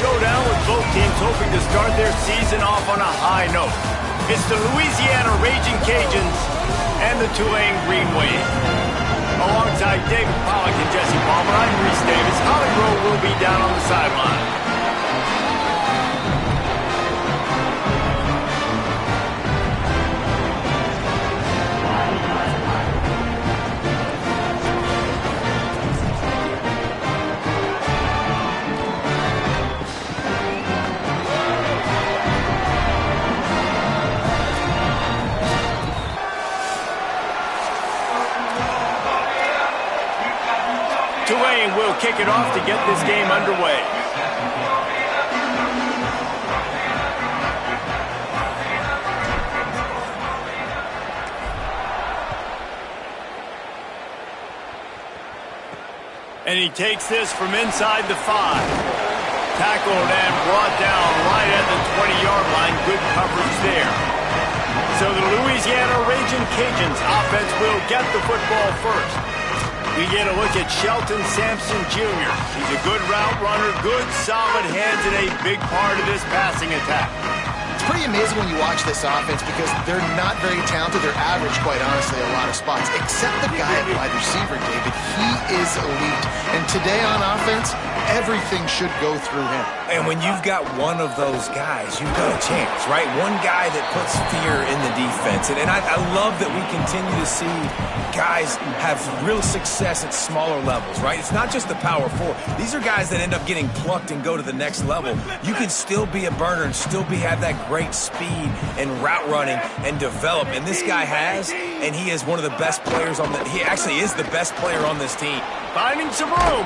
showdown with both teams hoping to start their season off on a high note. It's the Louisiana Raging Cajuns and the Tulane Green Wave. Alongside David Pollack and Jesse Palmer, I'm Reese Davis. Holly Rowe will be down on the sideline. Tulane will kick it off to get this game underway. And he takes this from inside the 5. Tackled and brought down right at the 20-yard line. Good coverage there. So the Louisiana Raging Cajuns offense will get the football first. We get a look at Shelton Sampson Jr. He's a good route runner, good solid hands, and a big part of this passing attack. It's pretty amazing when you watch this offense because they're not very talented. They're average, quite honestly, a lot of spots. Except the guy at wide receiver, David. He is elite. And today on offense, everything should go through him. And when you've got one of those guys, you've got a chance, right? One guy that puts fear in the defense. And I love that we continue to see guys have real success at smaller levels, right? It's not just the power 4. These are guys that end up getting plucked and go to the next level. You can still be a burner and still have that great speed and route running and develop. And this guy has, and he is one of the best players he actually is the best player on this team. Finding some room.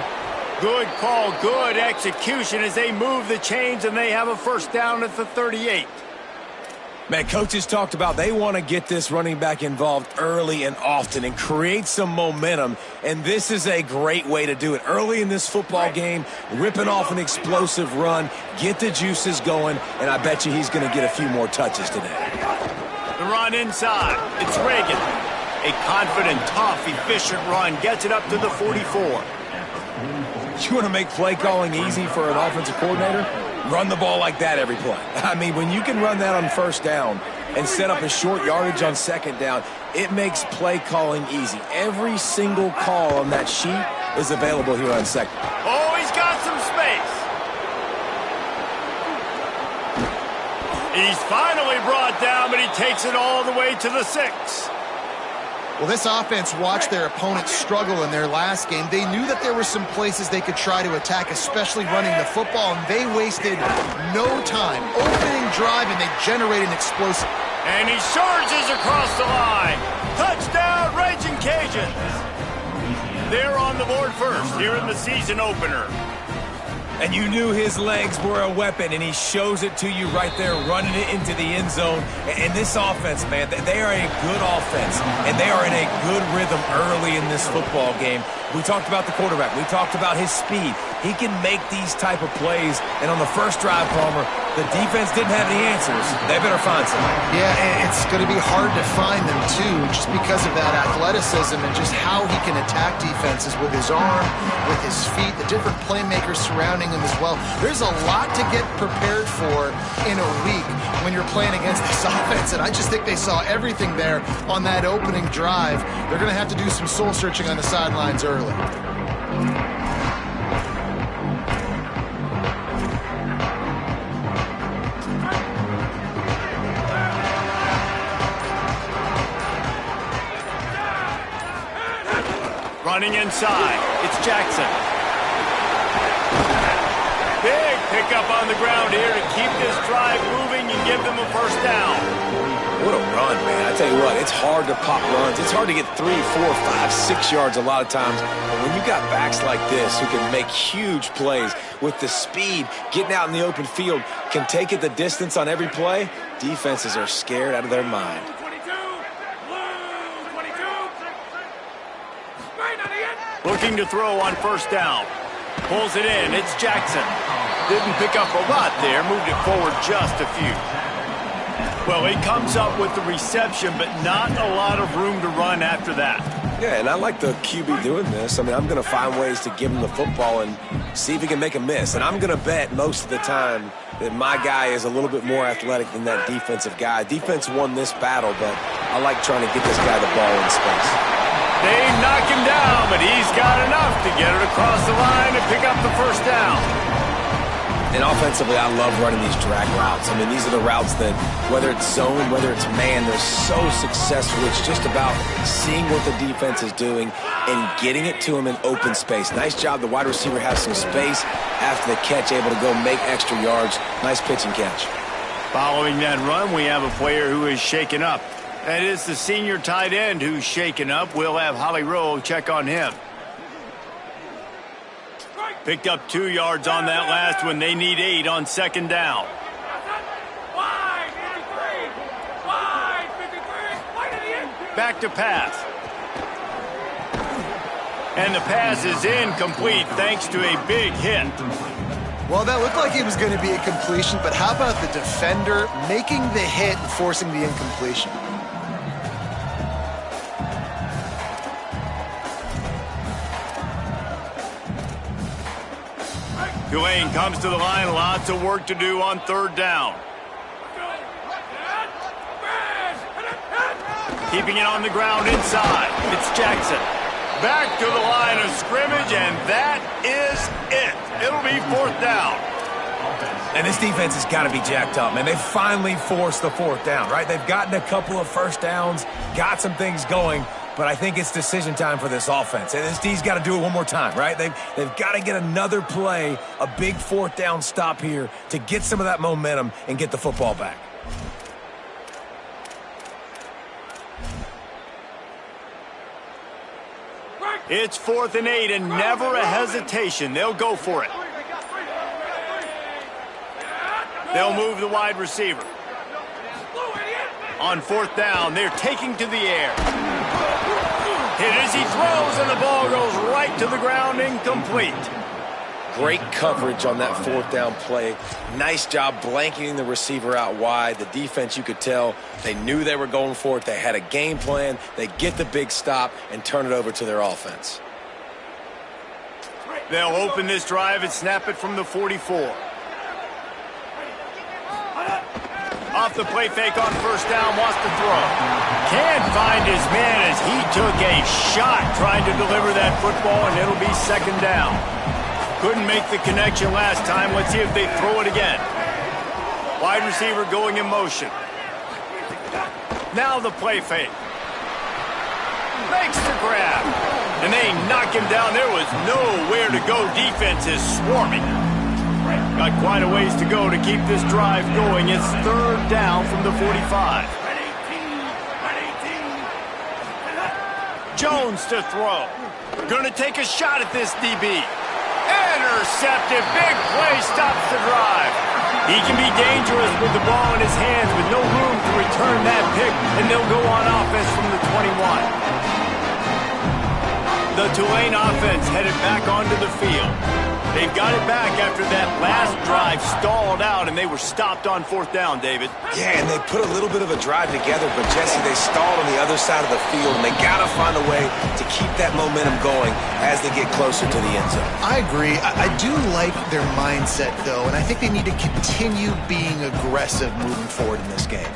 Good call, good execution as they move the chains and they have a first down at the 38. Man, coaches talked about they want to get this running back involved early and often and create some momentum, and this is a great way to do it. Early in this football game, ripping off an explosive run, get the juices going, and I bet you he's going to get a few more touches today. The run inside. It's Reagan. A confident, tough, efficient run gets it up to the 44. You want to make play calling easy for an offensive coordinator? Run the ball like that every play. I mean, when you can run that on first down and set up a short yardage on second down, it makes play calling easy. Every single call on that sheet is available here on second. Oh, he's got some space. He's finally brought down, but he takes it all the way to the 6. Well, this offense watched their opponents struggle in their last game. They knew that there were some places they could try to attack, especially running the football, and they wasted no time. Opening drive, and they generate an explosive. And he charges across the line. Touchdown, Raging Cajuns. They're on the board first here in the season opener. And you knew his legs were a weapon, and he shows it to you right there, running it into the end zone. And this offense, man, they are a good offense, and they are in a good rhythm early in this football game. We talked about the quarterback. We talked about his speed. He can make these type of plays. And on the first drive, Palmer, the defense didn't have any answers. They better find something. Yeah, and it's going to be hard to find them, too, just because of that athleticism and just how he can attack defenses with his arm, with his feet, the different playmakers surrounding him as well. There's a lot to get prepared for in a week when you're playing against this offense, and I just think they saw everything there on that opening drive. They're going to have to do some soul-searching on the sidelines early. Running inside, it's Jackson. Big pickup on the ground here to keep this drive moving and give them a first down. What a run, man. I tell you what, it's hard to pop runs. It's hard to get 3, 4, 5, 6 yards a lot of times. But when you got backs like this who can make huge plays with the speed, getting out in the open field, can take it the distance on every play, defenses are scared out of their mind. Looking to throw on first down. Pulls it in. It's Jackson. Didn't pick up a lot there. Moved it forward just a few. Well, he comes up with the reception, but not a lot of room to run after that. Yeah, and I like the QB doing this. I mean, I'm going to find ways to give him the football and see if he can make a miss. And I'm going to bet most of the time that my guy is a little bit more athletic than that defensive guy. Defense won this battle, but I like trying to get this guy the ball in space. They knock him down, but he's got enough to get it across the line and pick up the first down. And offensively, I love running these drag routes. I mean, these are the routes that, whether it's zone, whether it's man, they're so successful. It's just about seeing what the defense is doing and getting it to him in open space. Nice job. The wide receiver has some space after the catch, able to go make extra yards. Nice pitch and catch. Following that run, we have a player who is shaken up. That is the senior tight end who's shaken up. We'll have Holly Rowe check on him. Picked up 2 yards on that last one. They need 8 on second down. Back to pass. And the pass is incomplete thanks to a big hit. Well, that looked like it was going to be a completion, but how about the defender making the hit and forcing the incompletion? Tulane comes to the line. Lots of work to do on third down. Keeping it on the ground inside. It's Jackson. Back to the line of scrimmage, and that is it. It'll be fourth down. And this defense has got to be jacked up, man. They finally forced the fourth down, right? They've gotten a couple of first downs, got some things going, but I think it's decision time for this offense. And this D's got to do it one more time, right? They've got to get another play, a big fourth down stop here to get some of that momentum and get the football back. It's 4th and 8 and never a hesitation. They'll go for it. They'll move the wide receiver. On fourth down, they're taking to the air. Hit as he throws, and the ball goes right to the ground, incomplete. Great coverage on that fourth down play. Nice job blanketing the receiver out wide. The defense, you could tell, they knew they were going for it. They had a game plan. They get the big stop and turn it over to their offense. They'll open this drive and snap it from the 44. Off the play fake on first down, wants to throw. Can't find his man as he took a shot trying to deliver that football, and it'll be second down. Couldn't make the connection last time. Let's see if they throw it again. Wide receiver going in motion. Now the play fake. Makes the grab. And they knock him down. There was nowhere to go. Defense is swarming. Got quite a ways to go to keep this drive going. It's third down from the 45. Jones to throw. Gonna take a shot at this DB. Intercepted. Big play stops the drive. He can be dangerous with the ball in his hands with no room to return that pick, and they'll go on offense from the 21. The Tulane offense headed back onto the field. They've got it back after that last drive stalled out, and they were stopped on fourth down, David. Yeah, and they put a little bit of a drive together, but, Jesse, they stalled on the other side of the field, and they got to find a way to keep that momentum going as they get closer to the end zone. I agree. I do like their mindset, though, and I think they need to continue being aggressive moving forward in this game.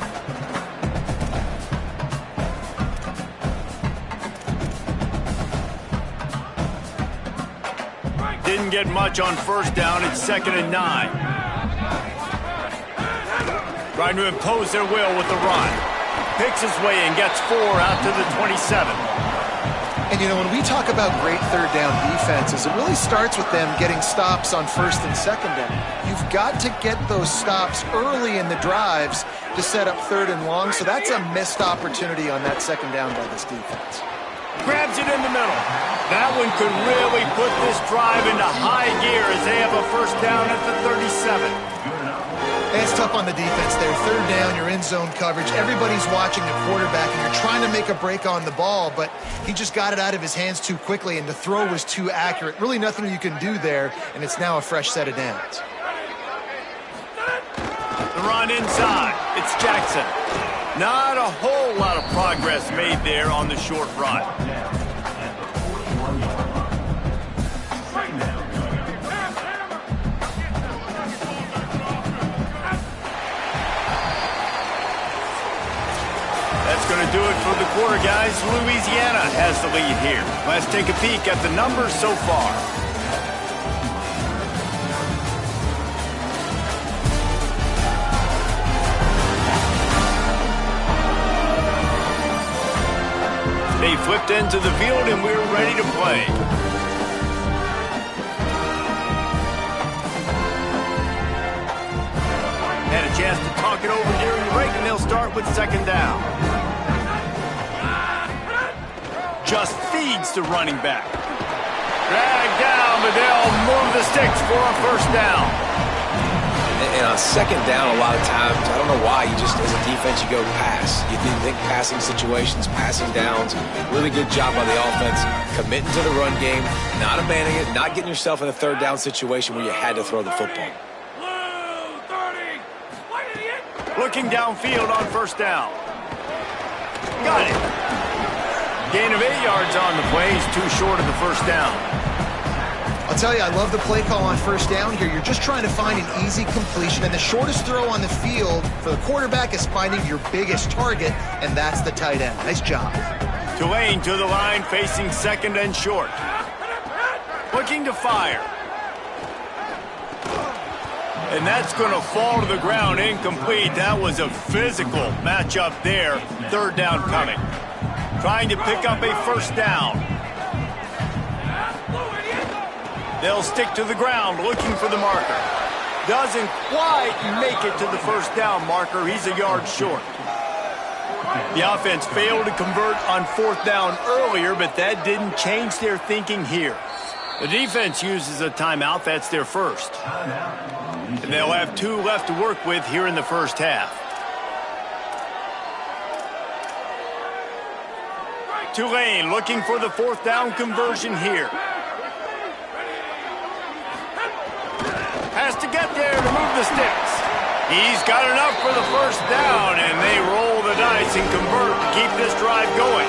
Didn't get much on first down. It's 2nd and 9. Trying to impose their will with the run. Picks his way and gets 4 out to the 27. And, you know, when we talk about great third down defenses, it really starts with them getting stops on first and second down. You've got to get those stops early in the drives to set up third and long, so that's a missed opportunity on that second down by this defense. Grabs it in the middle. That one could really put this drive into high gear as they have a first down at the 37. It's tough on the defense there. Third down, you're in zone coverage. Everybody's watching the quarterback, and you're trying to make a break on the ball, but he just got it out of his hands too quickly, and the throw was too accurate. Really nothing you can do there, and it's now a fresh set of downs. The run inside. It's Jackson. Not a whole lot of progress made there on the short run. do it for the quarter, guys. Louisiana has the lead here. Let's take a peek at the numbers so far. They flipped into the field, and we're ready to play. Had a chance to talk it over during the break, and they'll start with second down. Just feeds the running back. Dragged down, but they'll move the sticks for a first down. And on second down, a lot of times, I don't know why, you just, as a defense, you go pass. You think passing situations, passing downs. Really good job by the offense, committing to the run game, not abandoning it, not getting yourself in a third down situation where you had to throw the football. Looking downfield on first down. Got it. Gain of 8 yards on the play. He's too short of the first down. I'll tell you, I love the play call on first down here. You're just trying to find an easy completion, and the shortest throw on the field for the quarterback is finding your biggest target, and that's the tight end. Nice job. Tulane to the line, facing second and short. Looking to fire. And that's going to fall to the ground, incomplete. That was a physical matchup there. Third down coming. Trying to pick up a first down. They'll stick to the ground, looking for the marker. Doesn't quite make it to the first down marker. He's a yard short. The offense failed to convert on fourth down earlier, but that didn't change their thinking here. The defense uses a timeout. That's their first. And they'll have 2 left to work with here in the first half. Tulane looking for the fourth down conversion here. Has to get there to move the sticks. He's got enough for the first down, and they roll the dice and convert to keep this drive going.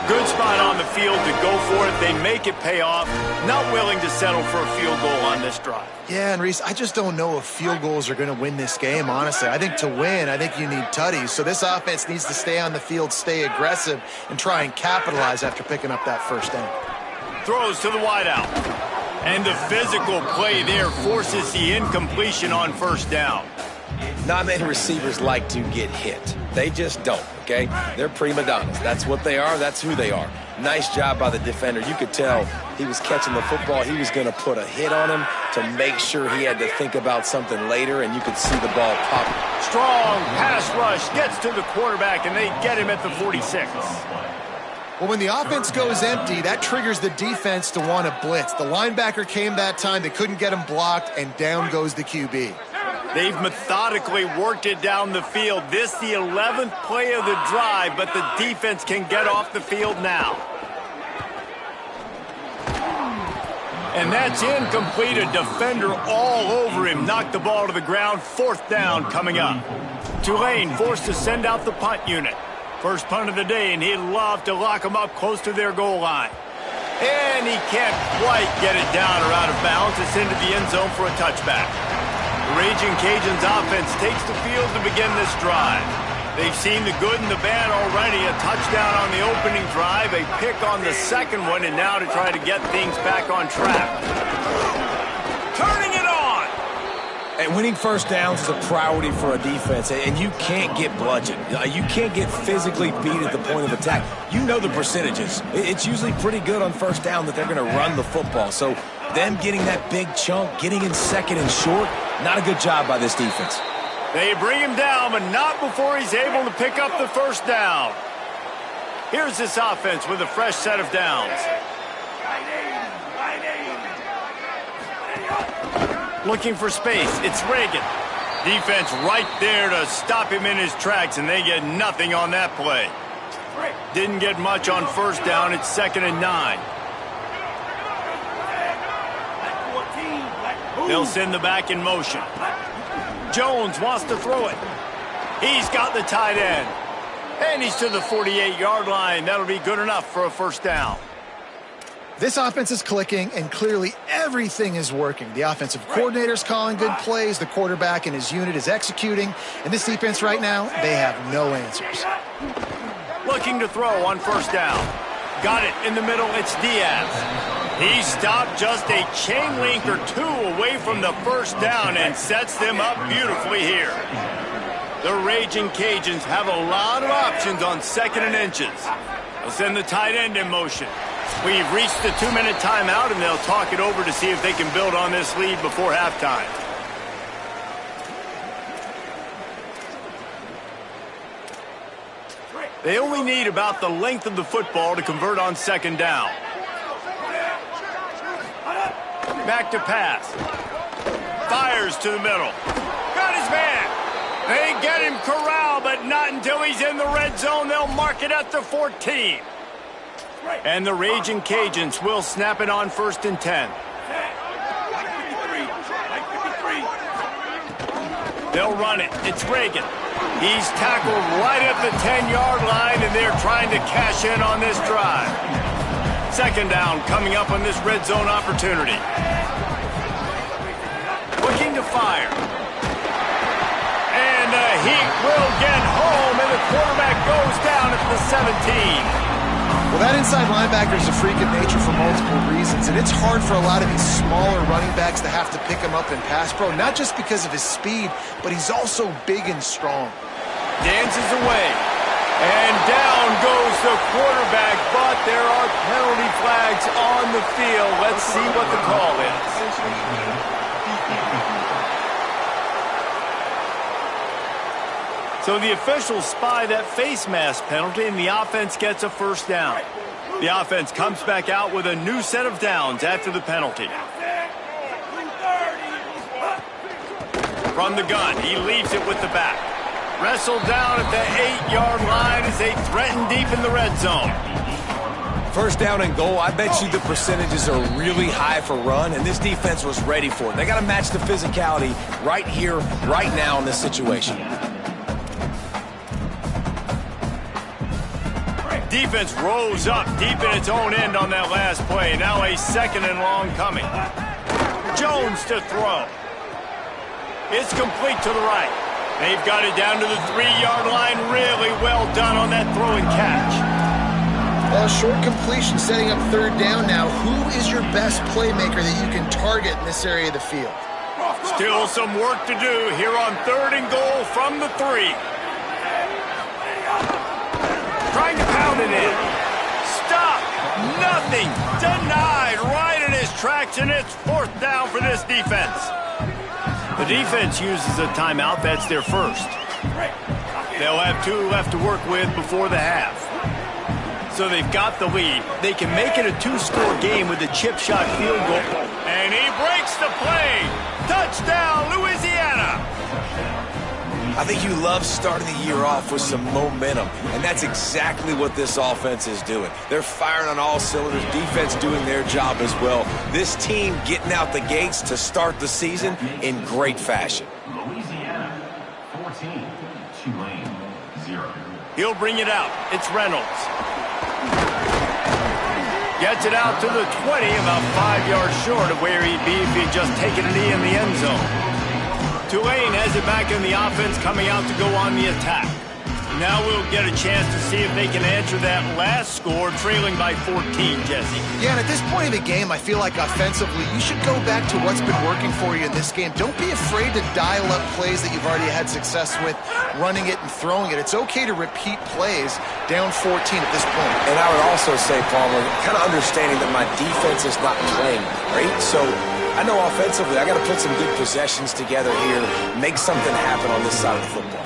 Good spot on the field to go for it. They make it pay off. Not willing to settle for a field goal on this drive. Yeah, and Reese, I just don't know if field goals are going to win this game, honestly. I think to win, I think you need tutties. So this offense needs to stay on the field, stay aggressive, and try and capitalize after picking up that first down. Throws to the wideout. And the physical play there forces the incompletion on first down. Not many receivers like to get hit. They just don't, okay? They're prima donnas. That's what they are. That's who they are. Nice job by the defender. You could tell he was catching the football. He was going to put a hit on him to make sure he had to think about something later, and you could see the ball pop. Strong pass rush gets to the quarterback, and they get him at the 46. Well, when the offense goes empty, that triggers the defense to want to blitz. The linebacker came that time. They couldn't get him blocked, and down goes the QB. They've methodically worked it down the field. This the 11th play of the drive, but the defense can get off the field now. And that's incomplete. A defender all over him. Knocked the ball to the ground. Fourth down coming up. Tulane forced to send out the punt unit. First punt of the day, and he'd love to lock them up close to their goal line. And he can't quite get it down or out of bounds. It's into the end zone for a touchback. The Raging Cajuns offense takes the field to begin this drive. They've seen the good and the bad already. A touchdown on the opening drive, a pick on the second one, and now to try to get things back on track. Turning it on! And winning first downs is a priority for a defense, and you can't get bludgeoned. You can't get physically beat at the point of attack. You know the percentages. It's usually pretty good on first down that they're going to run the football. So them getting that big chunk, getting in second and short, not a good job by this defense. They bring him down, but not before he's able to pick up the first down. Here's this offense with a fresh set of downs. Looking for space. It's Reagan. Defense right there to stop him in his tracks, and they get nothing on that play. Didn't get much on first down. It's 2nd and 9. They'll send the back in motion. Jones wants to throw it. He's got the tight end. And he's to the 48-yard line. That'll be good enough for a first down. This offense is clicking, and clearly everything is working. The offensive coordinator's calling good plays. The quarterback and his unit is executing. And this defense right now, they have no answers. looking to throw on first down. Got it in the middle, it's Diaz. He stopped just a chain link or two away from the first down and sets them up beautifully here. The Raging Cajuns have a lot of options on 2nd and inches. They'll send the tight end in motion. We've reached the 2-minute timeout, and they'll talk it over to see if they can build on this lead before halftime. They only need about the length of the football to convert on 2nd down. Back to pass. Fires to the middle. Got his man. They get him corralled, but not until he's in the red zone. They'll mark it at the 14. And the Raging Cajuns will snap it on 1st and 10. They'll run it. It's Reagan. He's tackled right at the 10-yard line, and they're trying to cash in on this drive. 2nd down coming up on this red zone opportunity. Looking to fire. And the Heat will get home, and the quarterback goes down at the 17. Well, that inside linebacker is a freak of nature for multiple reasons, and it's hard for a lot of these smaller running backs to have to pick him up in pass pro, not just because of his speed, but he's also big and strong. Dances away, and down goes the quarterback, but there are penalty flags on the field. Let's see what the call is. So the officials spy that face mask penalty, and the offense gets a first down. The offense comes back out with a new set of downs after the penalty. From the gun, he leaves it with the back. Wrestled down at the 8-yard line as they threaten deep in the red zone. 1st down and goal, I bet you the percentages are really high for run, and this defense was ready for it. They got to match the physicality right here, right now in this situation. Defense rose up deep in its own end on that last play. Now a 2nd and long coming. Jones to throw. It's complete to the right. They've got it down to the 3-yard line. Really well done on that throw and catch. Well, short completion setting up 3rd down now. Who is your best playmaker that you can target in this area of the field? Still some work to do here on 3rd and goal from the 3. Trying to pound it in. Stop. Nothing. Denied right in his tracks, and it's 4th down for this defense. The defense uses a timeout. That's their first. They'll have 2 left to work with before the half. So they've got the lead. They can make it a 2-score game with a chip shot field goal. And he breaks the play. Touchdown, Louisiana. I think you love starting the year off with some momentum, and that's exactly what this offense is doing. They're firing on all cylinders, defense doing their job as well. This team getting out the gates to start the season in great fashion. Louisiana 14, Tulane 0. He'll bring it out. It's Reynolds. Gets it out to the 20, about 5 yards short of where he'd be if he'd just taken a knee in the end zone. Tulane has it back in the offense, coming out to go on the attack. Now we'll get a chance to see if they can answer that last score, trailing by 14, Jesse. Yeah, and at this point of the game, I feel like offensively, you should go back to what's been working for you in this game. Don't be afraid to dial up plays that you've already had success with, running it and throwing it. It's okay to repeat plays down 14 at this point. And I would also say, Palmer, kind of understanding that my defense is not playing great, so I know offensively I got to put some good possessions together here, make something happen on this side of the football.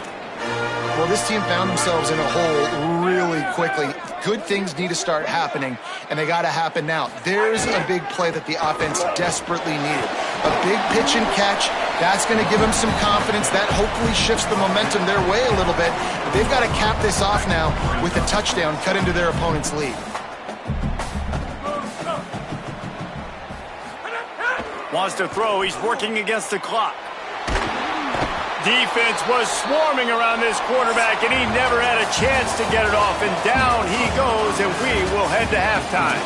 Well, this team found themselves in a hole really quickly. Good things need to start happening, and they got to happen now. There's a big play that the offense desperately needed. A big pitch and catch. That's going to give them some confidence. That hopefully shifts the momentum their way a little bit. But they've got to cap this off now with a touchdown cut into their opponent's lead. Wants to throw. He's working against the clock. Defense was swarming around this quarterback, and he never had a chance to get it off. And down he goes, and we will head to halftime.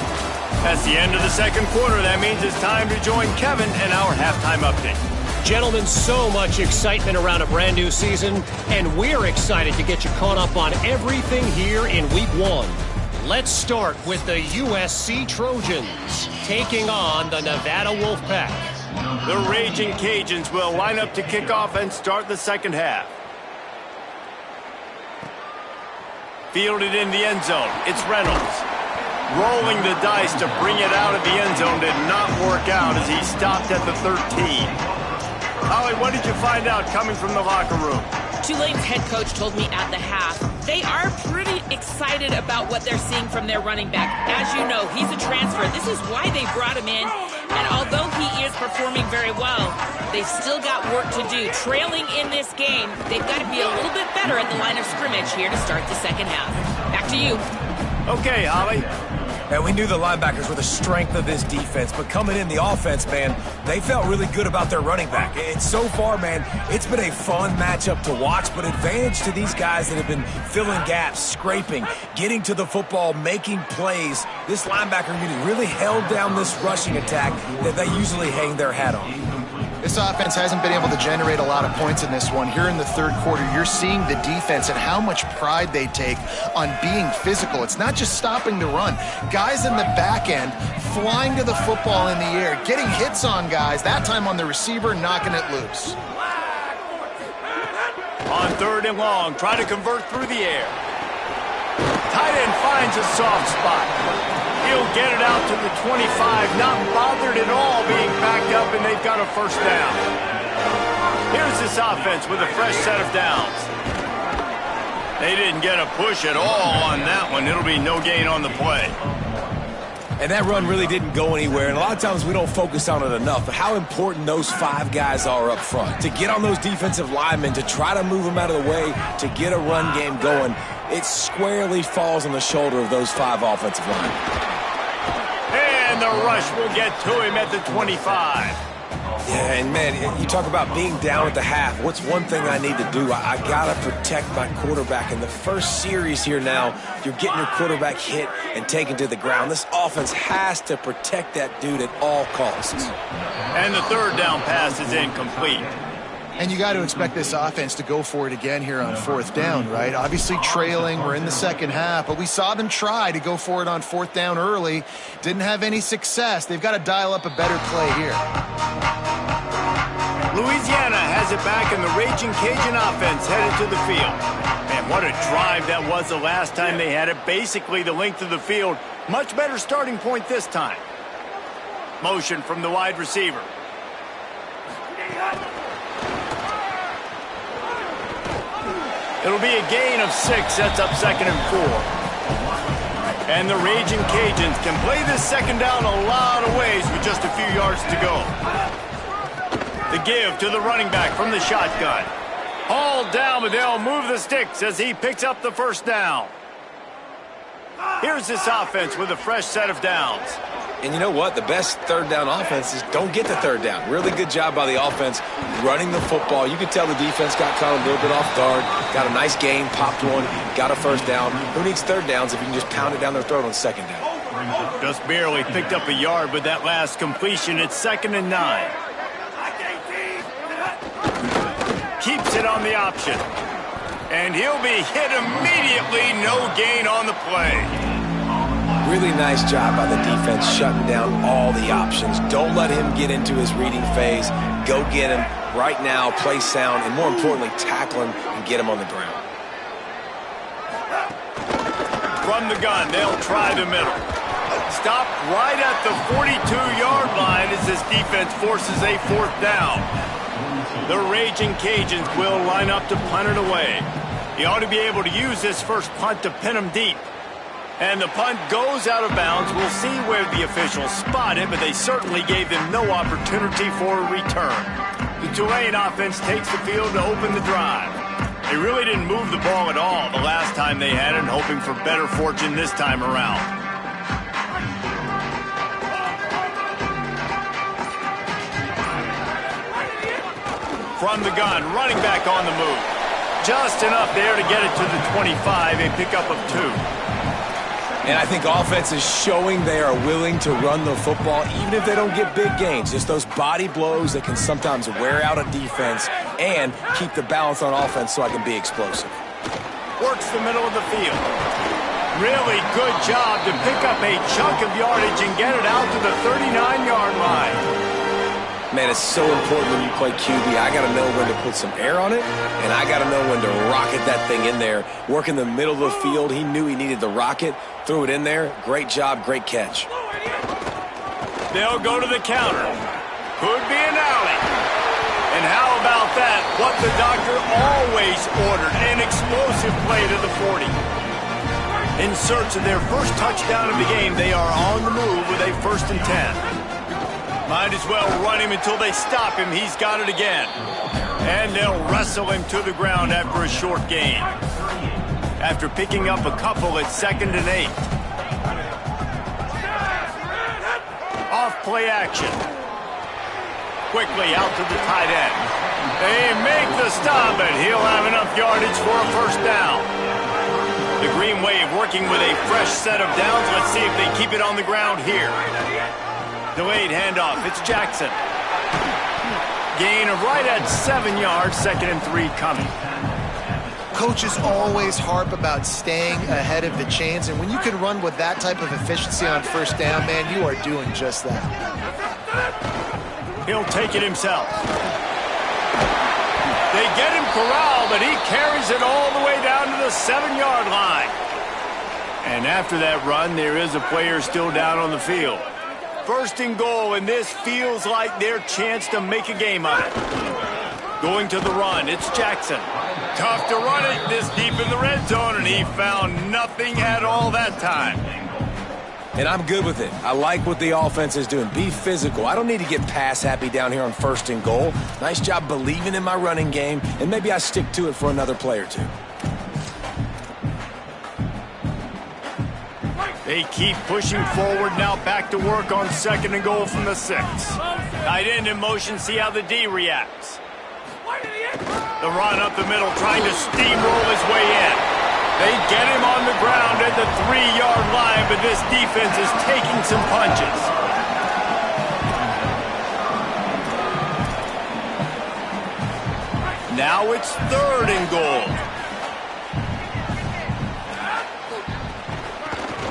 That's the end of the second quarter. That means it's time to join Kevin in our halftime update. Gentlemen, so much excitement around a brand new season, and we're excited to get you caught up on everything here in Week 1. Let's start with the USC Trojans taking on the Nevada Wolfpack. The Raging Cajuns will line up to kick off and start the second half. Fielded in the end zone, it's Reynolds. Rolling the dice to bring it out of the end zone did not work out as he stopped at the 13. Holly, what did you find out coming from the locker room? Tulane's head coach told me at the half they are pretty excited about what they're seeing from their running back. As you know, he's a transfer. This is why they brought him in. And although he is performing very well, they've still got work to do. Trailing in this game, they've got to be a little bit better at the line of scrimmage here to start the second half. Back to you. Okay, Holly. And we knew the linebackers were the strength of this defense, but coming in the offense, man, they felt really good about their running back. And so far, man, it's been a fun matchup to watch, but advantage to these guys that have been filling gaps, scraping, getting to the football, making plays. This linebacker unit really held down this rushing attack that they usually hang their hat on. This offense hasn't been able to generate a lot of points in this one. Here in the third quarter, you're seeing the defense and how much pride they take on being physical. It's not just stopping the run. Guys in the back end flying to the football in the air, getting hits on guys, that time on the receiver, knocking it loose. On third and long, try to convert through the air. Tight end finds a soft spot. He'll get it out to the 25, not bothered at all being backed up, and they've got a first down. Here's this offense with a fresh set of downs. They didn't get a push at all on that one. It'll be no gain on the play. And that run really didn't go anywhere, and a lot of times we don't focus on it enough, but how important those 5 guys are up front. To get on those defensive linemen, to try to move them out of the way, to get a run game going, it squarely falls on the shoulder of those 5 offensive linemen. And the rush will get to him at the 25. Yeah, and man, you talk about being down at the half. What's one thing I need to do? I got to protect my quarterback. In the first series here now, you're getting your quarterback hit and taken to the ground. This offense has to protect that dude at all costs. And the third down pass is incomplete. And you got to expect this offense to go for it again here on fourth down, right? Obviously trailing, we're in the second half, but we saw them try to go for it on fourth down early. Didn't have any success. They've got to dial up a better play here. Louisiana has it back, and the Raging Cajun offense headed to the field. Man, what a drive that was the last time they had it. Basically the length of the field. Much better starting point this time. Motion from the wide receiver. It'll be a gain of 6. Sets up second and 4. And the Raging Cajuns can play this second down a lot of ways with just a few yards to go. The give to the running back from the shotgun. Hauled down, but they'll move the sticks as he picks up the first down. Here's this offense with a fresh set of downs. And you know what? The best third down offense is don't get the third down. Really good job by the offense running the football. You could tell the defense got caught a little bit off guard. Got a nice gain, popped one, got a first down. Who needs third downs if you can just pound it down their throat on second down? Just barely picked up a yard with that last completion. It's 2nd and 9. Keeps it on the option. And he'll be hit immediately. No gain on the play. Really nice job by the defense shutting down all the options. Don't let him get into his reading phase. Go get him right now, play sound, and more importantly, tackle him and get him on the ground. From the gun, they'll try the middle. Stop right at the 42-yard line as this defense forces a fourth down. The Raging Cajuns will line up to punt it away. He ought to be able to use this first punt to pin him deep. And the punt goes out of bounds. We'll see where the officials spot it, but they certainly gave them no opportunity for a return. The Tulane offense takes the field to open the drive. They really didn't move the ball at all the last time they had it, hoping for better fortune this time around. From the gun, running back on the move. Just enough there to get it to the 25, a pickup of 2. And I think offense is showing they are willing to run the football even if they don't get big gains. Just those body blows that can sometimes wear out a defense and keep the balance on offense so I can be explosive. Works the middle of the field. Really good job to pick up a chunk of yardage and get it out to the 39-yard line. Man, it's so important when you play QB. I got to know when to put some air on it, and I got to know when to rocket that thing in there. Work in the middle of the field. He knew he needed the rocket, threw it in there. Great job, great catch. They'll go to the counter. Could be an alley. And how about that? What the doctor always ordered, an explosive play to the 40. In search of their first touchdown of the game, they are on the move with a 1st and 10. Might as well run him until they stop him. He's got it again. And they'll wrestle him to the ground after a short gain. After picking up a couple at 2nd and 8. Off play action. Quickly out to the tight end. They make the stop, and he'll have enough yardage for a 1st down. The Green Wave working with a fresh set of downs. Let's see if they keep it on the ground here. Delayed handoff. It's Jackson. Gain of right at 7 yards. 2nd and 3 coming. Coaches always harp about staying ahead of the chains, and when you can run with that type of efficiency on 1st down, man, you are doing just that. He'll take it himself. They get him corralled, but he carries it all the way down to the 7-yard line. And after that run, there is a player still down on the field. 1st and goal, and this feels like their chance to make a game of it. Going to the run, it's Jackson. Tough to run it this deep in the red zone, and he found nothing at all that time. And I'm good with it. I like what the offense is doing. Be physical. I don't need to get pass happy down here on 1st and goal. Nice job believing in my running game, and maybe I stick to it for another play or two. They keep pushing forward, now back to work on 2nd and goal from the 6. Tight end in motion, see how the D reacts. The run up the middle, trying to steamroll his way in. They get him on the ground at the 3-yard line, but this defense is taking some punches. Now it's 3rd and goal.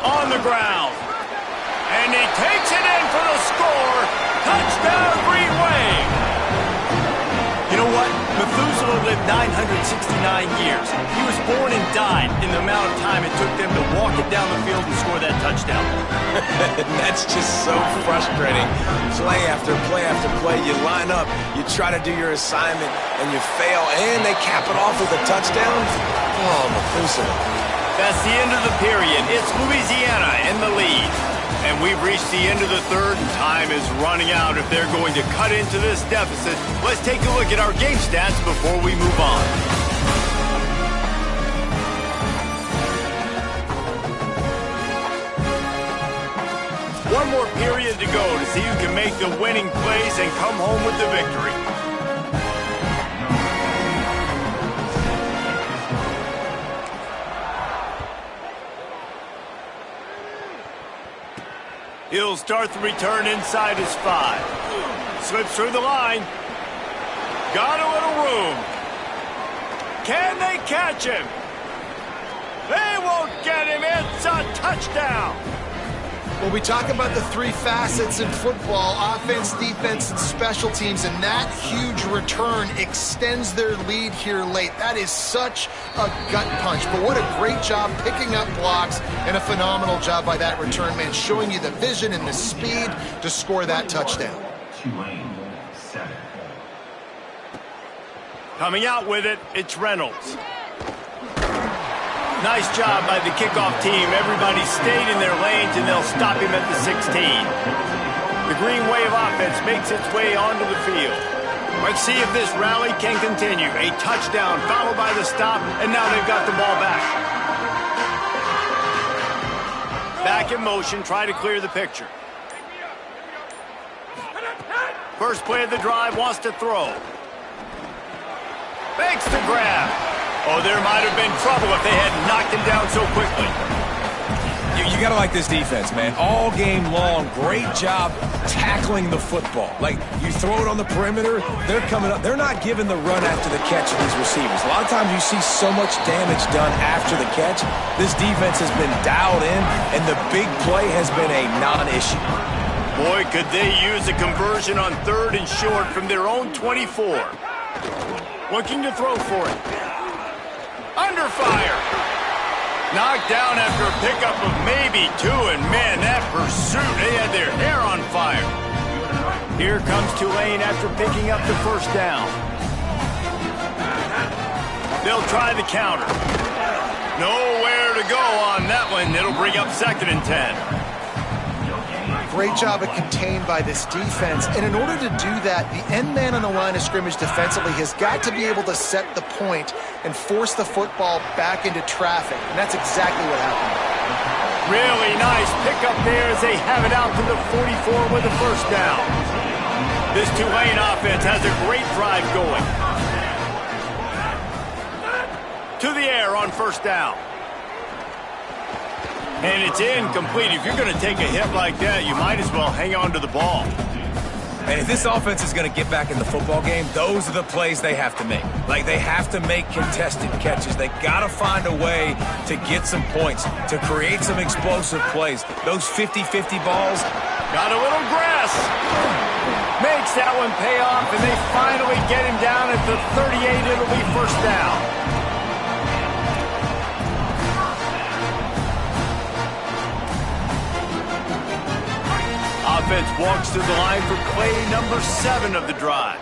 On the ground. And he takes it in for the score. Touchdown, Green Wave. You know what? Methuselah lived 969 years. He was born and died in the amount of time it took them to walk it down the field and score that touchdown. That's just so frustrating. Play after play after play. You line up, you try to do your assignment, and you fail, and they cap it off with a touchdown. Oh, Methuselah. That's the end of the period. It's Louisiana in the lead. And we've reached the end of the 3rd, and time is running out if they're going to cut into this deficit. Let's take a look at our game stats before we move on. One more period to go to see who can make the winning plays and come home with the victory. He'll start the return inside his 5. Slips through the line. Got a little room. Can they catch him? They won't get him. It's a touchdown. Well, we talk about the 3 facets in football, offense, defense, and special teams, and that huge return extends their lead here late. That is such a gut punch, but what a great job picking up blocks and a phenomenal job by that return man, showing you the vision and the speed to score that touchdown. Tulane, 7. Coming out with it, it's Reynolds. Nice job by the kickoff team. Everybody stayed in their lanes, and they'll stop him at the 16. The Green Wave offense makes its way onto the field. Let's see if this rally can continue. A touchdown followed by the stop, and now they've got the ball back. Back in motion, try to clear the picture. First play of the drive, wants to throw. Makes the grab. Oh, there might have been trouble if they had knocked him down so quickly. You got to like this defense, man. All game long, great job tackling the football. Like, you throw it on the perimeter, they're coming up. They're not giving the run after the catch to these receivers. A lot of times you see so much damage done after the catch. This defense has been dialed in, and the big play has been a non-issue. Boy, could they use a conversion on 3rd and short from their own 24. Looking to throw for it. Under fire. Knocked down after a pickup of maybe 2, and man, that pursuit, they had their hair on fire. Here comes Tulane after picking up the first down. They'll try the counter. Nowhere to go on that one. It'll bring up 2nd and 10. Great job of contained by this defense. And in order to do that, the end man on the line of scrimmage defensively has got to be able to set the point and force the football back into traffic. And that's exactly what happened. Really nice pickup there as they have it out to the 44 with the first down. This Tulane offense has a great drive going. To the air on first down. And it's incomplete. If you're going to take a hit like that, you might as well hang on to the ball. And if this offense is going to get back in the football game, those are the plays they have to make. Like, they have to make contested catches. They got to find a way to get some points, to create some explosive plays. Those 50-50 balls. Got a little grass. Makes that one pay off, and they finally get him down at the 38. It'll be first down. Offense walks to the line for play number 7 of the drive.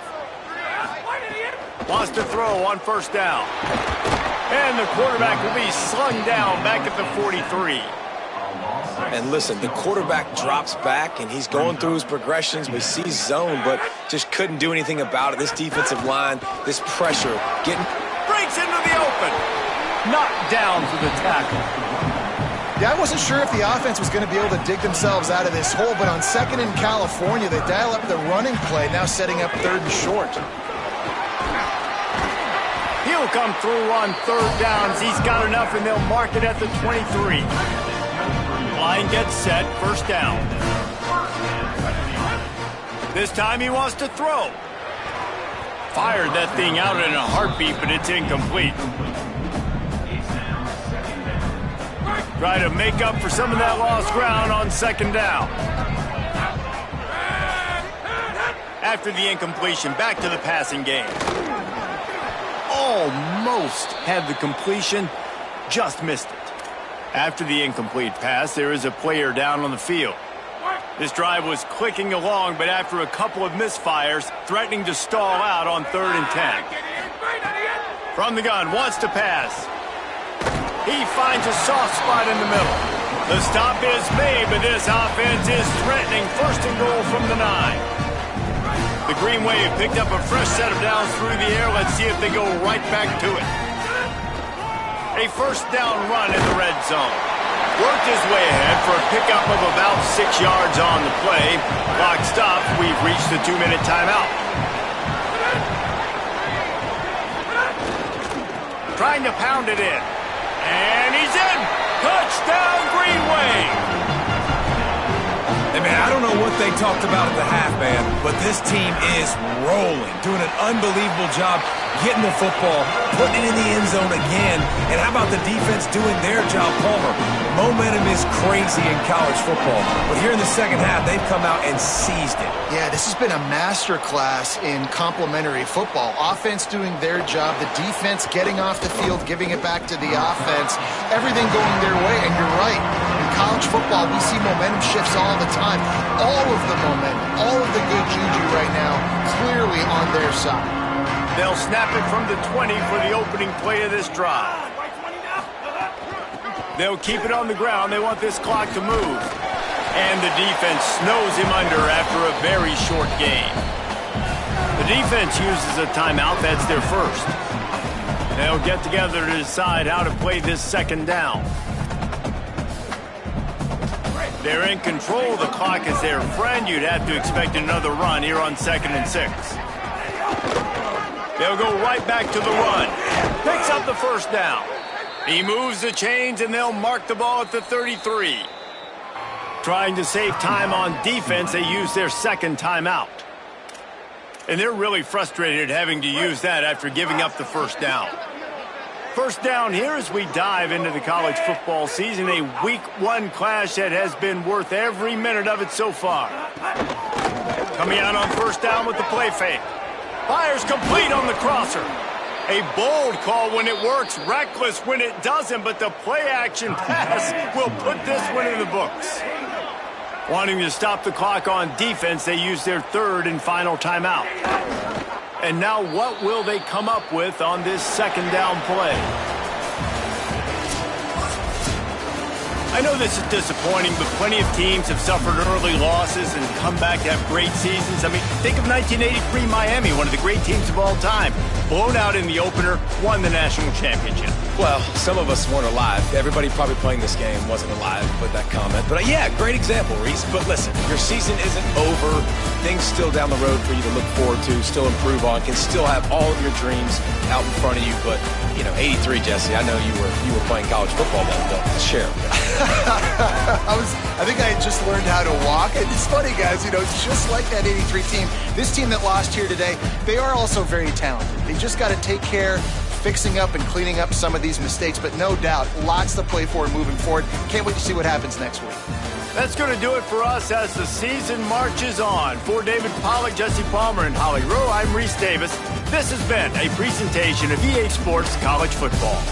Wants to throw on first down. And the quarterback will be slung down back at the 43. And listen, the quarterback drops back, and he's going through his progressions. We see zone, but just couldn't do anything about it. This defensive line, this pressure, getting... Breaks into the open. Knocked down for the tackle. Yeah, I wasn't sure if the offense was going to be able to dig themselves out of this hole, but on 2nd in California, they dial up the running play, now setting up 3rd and short. He'll come through on 3rd downs. He's got enough, and they'll mark it at the 23. Line gets set, first down. This time he wants to throw. Fired that thing out in a heartbeat, but it's incomplete. Try to make up for some of that lost ground on 2nd down. After the incompletion, back to the passing game. Almost had the completion, just missed it. After the incomplete pass, there is a player down on the field. This drive was clicking along, but after a couple of misfires, threatening to stall out on 3rd and 10. From the gun, wants to pass. He finds a soft spot in the middle. The stop is made, but this offense is threatening 1st and goal from the 9. The Green Wave picked up a fresh set of downs through the air. Let's see if they go right back to it. A first down run in the red zone. Worked his way ahead for a pickup of about 6 yards on the play. Clock stopped. We've reached the 2-minute timeout. Trying to pound it in. And he's in! Touchdown, Green Wave! Hey, man, I don't know what they talked about at the half, man, but this team is rolling, doing an unbelievable job getting the football, putting it in the end zone again. And how about the defense doing their job, Palmer? Momentum is crazy in college football. But here in the second half, they've come out and seized it. Yeah, this has been a masterclass in complementary football. Offense doing their job, the defense getting off the field, giving it back to the offense, everything going their way. And you're right, in college football, we see momentum shifts all the time. All of the momentum, all of the good juju right now, clearly on their side. They'll snap it from the 20 for the opening play of this drive. They'll keep it on the ground. They want this clock to move. And the defense snows him under after a very short game. The defense uses a timeout. That's their first. They'll get together to decide how to play this 2nd down. They're in control. The clock is their friend. You'd have to expect another run here on 2nd and 6. They'll go right back to the run. Picks up the first down. He moves the chains, and they'll mark the ball at the 33. Trying to save time on defense, they use their second timeout. And they're really frustrated having to use that after giving up the first down. First down here as we dive into the college football season, a Week 1 clash that has been worth every minute of it so far. Coming out on first down with the play fake. Fires complete on the crosser. A bold call when it works, reckless when it doesn't, but the play-action pass will put this one in the books. Wanting to stop the clock on defense, they use their third and final timeout. And now what will they come up with on this second down play? I know this is disappointing, but plenty of teams have suffered early losses and come back to have great seasons. I mean, think of 1983 Miami, one of the great teams of all time. Blown out in the opener, won the national championship. Well, some of us weren't alive. Everybody probably playing this game wasn't alive with that comment. But yeah, great example, Reese. But listen, your season isn't over. Things still down the road for you to look forward to, still improve on, can still have all of your dreams out in front of you. But, you know, 83, Jesse, I know you were playing college football then, but share. I think I had just learned how to walk. And it's funny, guys, you know, just like that 83 team, this team that lost here today, they are also very talented. They just got to take care, fixing up and cleaning up some of these mistakes, but no doubt, lots to play for moving forward. Can't wait to see what happens next week. That's going to do it for us as the season marches on. For David Pollack, Jesse Palmer, and Holly Rowe, I'm Reese Davis. This has been a presentation of EA Sports College Football.